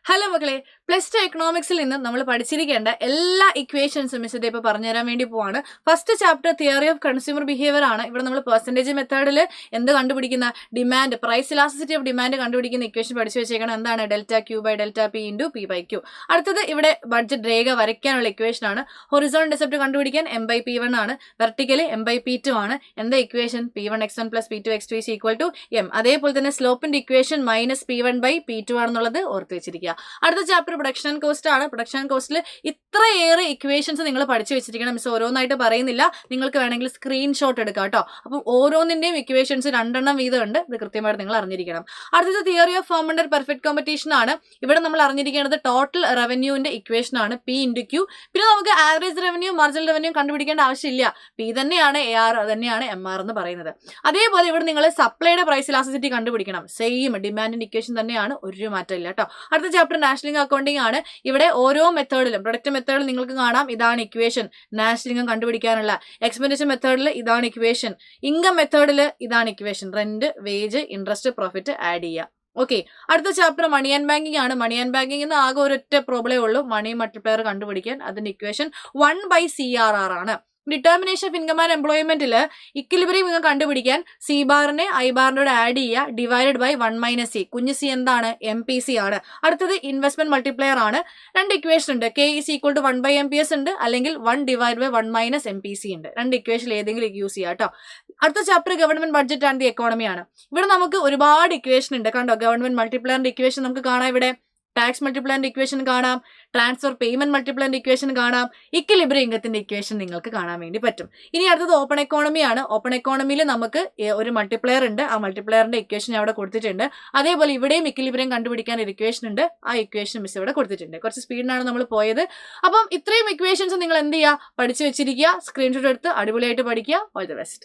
Hello മക്കളെ, +2 എക്കണോമിക്സിൽ നിന്ന് നമ്മൾ പഠിച്ചിരിക്കേണ്ട എല്ലാ ഇക്വേഷൻസും മിസ് ഇത് ഇപ്പോൾ പറഞ്ഞുതരാൻ വേണ്ടി പോവാണ്. First chapter theory of consumer behaviour ആണ്. ഇവിടെ നമ്മൾ പെർസെൻറ്റേജ് മെത്തേഡിൽ എന്ത് കണ്ടുപിടിക്കുന്ന demand, price elasticity of demand കണ്ടുപിടിക്കുന്ന ഇക്വേഷൻ പഠിച്ചു വെച്ചേക്കണം. എന്താണ് delta Q by delta P into P by Q. അടുത്തത് ഇവിടെ ബഡ്ജറ്റ് രേഖ വരയ്ക്കാനുള്ള ഇക്വേഷൻ ആണ്. ഹൊറിസോൺ ഡിസെപ്റ്റ് കണ്ടുപിടിക്കാൻ എം ബൈ പി വൺ ആണ്. Vertically M by P two ആണ്. എന്താ ഇക്വേഷൻ? P1x1 + P2x2 = m. അതേപോലെ തന്നെ സ്ലോപ്പിന്റെ ഇക്വേഷൻ -P1/P2 ആണെന്നുള്ളത് ഓർത്ത് വെച്ചിരിക്കുക. അടുത്ത ചാപ്റ്റർ പ്രൊഡക്ഷൻ ആൻഡ് കോസ്റ്റ് ആണ്. പ്രൊഡക്ഷൻ ആൻഡ് കോസ്റ്റിൽ ഇത്രയേറെ ഇക്വേഷൻസ് നിങ്ങൾ പഠിച്ചു വെച്ചിരിക്കണം. മിസ് ഓരോന്നായിട്ട് പറയുന്നില്ല, നിങ്ങൾക്ക് വേണമെങ്കിൽ സ്ക്രീൻഷോട്ട് എടുക്കാം കേട്ടോ. അപ്പം ഓരോന്നിന്റെയും ഇക്വേഷൻസ് 2 വീതം ഉണ്ട്. ഇത് കൃത്യമായിട്ട് നിങ്ങൾ അറിഞ്ഞിരിക്കണം. അടുത്തത് theory of firm under perfect competition ആണ്. ഇവിടെ നമ്മൾ അറിഞ്ഞിരിക്കേണ്ടത് ടോട്ടൽ റവന്യൂവിന്റെ ഇക്വേഷൻ ആണ് P/Q. പിന്നെ നമുക്ക് ആവറേജ് റവന്യൂ, മാർജിനൽ റവന്യൂ കണ്ടുപിടിക്കേണ്ട ആവശ്യമില്ല. P തന്നെയാണ് AR, തന്നെയാണ് MR എന്ന് പറയുന്നത്. അതേപോലെ ഇവിടെ നിങ്ങൾ സപ്ലൈയുടെ പ്രൈസ് ഇലാസ്റ്റിസിറ്റി കണ്ടുപിടിക്കണം. സെയിം ഡിമാൻഡിന്റെ ഇക്വേഷൻ തന്നെയാണ്, ഒരു മാറ്റമില്ല കേട്ടോ. അടുത്ത ചാപ്റ്റർ നാഷണൽ അക്കൗണ്ടിംഗ് ആണ്. ഇവിടെ ഓരോ മെത്തേഡിലും പ്രൊഡക്റ്റ് മെത്തേഡിൽ നിങ്ങൾക്ക് കാണാം ഇതാണ് ഇക്വേഷൻ. നാഷണൽ ഇൻകം കണ്ടുപിടിക്കാനുള്ള എക്സ്പെൻഡിച്ചർ മെത്തേഡിൽ ഇതാണ് ഇക്വേഷൻ. ഇൻകം മെത്തേഡിൽ ഇതാണ് equation. Rent, wage, interest, profit add ചെയ്യുക. ഓക്കെ, അടുത്ത ചാപ്റ്റർ മണി ആൻഡ് ബാങ്കിങ് ആണ്. മണി ആൻഡ് ബാങ്കിങ് എന്ന് ആകെ ഒരൊറ്റ പ്രോബ്ലമേ ഉള്ളൂ, മണി മൾട്ടിപ്ലയർ കണ്ടുപിടിക്കാൻ. അതിന്റെ ഇക്വേഷൻ 1/CRR ആണ്. ഡിറ്റർമിനേഷൻ ഓഫ് ഇൻകം ആൻഡ് എംപ്ലോയ്മെന്റിൽ ഇക്വിലിബ്രിയം ഇൻകം കണ്ടുപിടിക്കാൻ സി ബാറിനെ ഐ ബാറിന്റെ കൂടെ ആഡ് ചെയ്യുക, ഡിവൈഡഡ് ബൈ 1 - C. കുഞ്ഞ് സി എന്താണ്? MPC ആണ്. അടുത്തത് ഇൻവെസ്റ്റ്മെന്റ് മൾട്ടിപ്ലയർ ആണ്. 2 ഇക്വേഷൻ ഉണ്ട്. K = 1/MPS ഉണ്ട്, അല്ലെങ്കിൽ 1/1 - MPC ഉണ്ട്. 2 ഇക്വേഷൻ ഏതെങ്കിലും യൂസ് ചെയ്യാം കേട്ടോ. അടുത്ത chapter government budget and the economy ആണ്. ഇവിടെ നമുക്ക് ഒരുപാട് ഇക്വേഷൻ ഉണ്ട് കണ്ടോ. ഗവൺമെന്റ് മൾട്ടിപ്ലയറിന്റെ ഇക്വേഷൻ നമുക്ക് കാണാം. ഇവിടെ ടാക്സ് മൾട്ടിപ്ലയറിന്റെ ഇക്വേഷൻ കാണാം, ട്രാൻസ്ഫർ പേയ്മെന്റ് മൾട്ടിപ്ലയറിന്റെ ഇക്വേഷൻ കാണാം, ഇക്വിലിബ്രിയം ഇൻകത്തിന്റെ ഇക്വേഷൻ നിങ്ങൾക്ക് കാണാൻ വേണ്ടി പറ്റും. ഇനി അടുത്തത് ഓപ്പൺ എക്കോണമി ആണ്. ഓപ്പൺ എക്കോണമിയിൽ നമുക്ക് ഒരു മൾട്ടിപ്ലയർ ഉണ്ട്. ആ മൾട്ടിപ്ലയറിന്റെ ഇക്വേഷൻ അവിടെ കൊടുത്തിട്ടുണ്ട്. അതേപോലെ ഇവിടെയും ഇക്വിലിബ്രിയം കണ്ടുപിടിക്കാൻ ഒരു ഇക്വേഷൻ ഉണ്ട്. ആ ഇക്വേഷൻ മിസ് ഇവിടെ കൊടുത്തിട്ടുണ്ട്. കുറച്ച് സ്പീഡിനാണ് നമ്മൾ പോയത്. അപ്പം ഇത്രയും ഇക്വേഷൻസ് നിങ്ങൾ എന്ത് ചെയ്യുക? പഠിച്ചു വെച്ചിരിക്കുക, സ്ക്രീൻഷോട്ട് എടുത്ത് അടിപൊളിയായിട്ട് പഠിക്കുക. All the best.